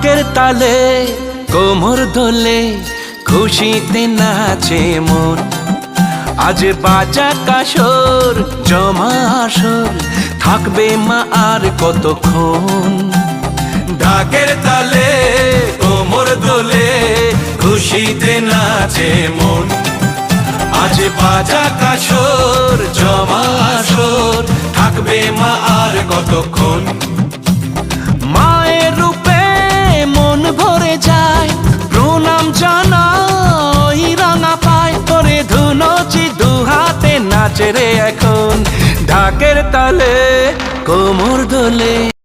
ঢাকের তালে কোমর দোলে খুশিতে নাচে মন। আজ বাজা কাসর জমা আসর থাকবে মা আর কতক্ষণ। ঢাকের তালে কোমর দোলে খুশিতে নাচে মন। আজ বাজা কাসর জমা আসর থাকবে মা আর কতক্ষণ। মায়ের রূপে মন ভরে যায় প্রণাম জানাই রাঙা পায় করে ধুনচি দুহাতে নাচে রে এখন। ঢাকের তালে কোমর দোলে।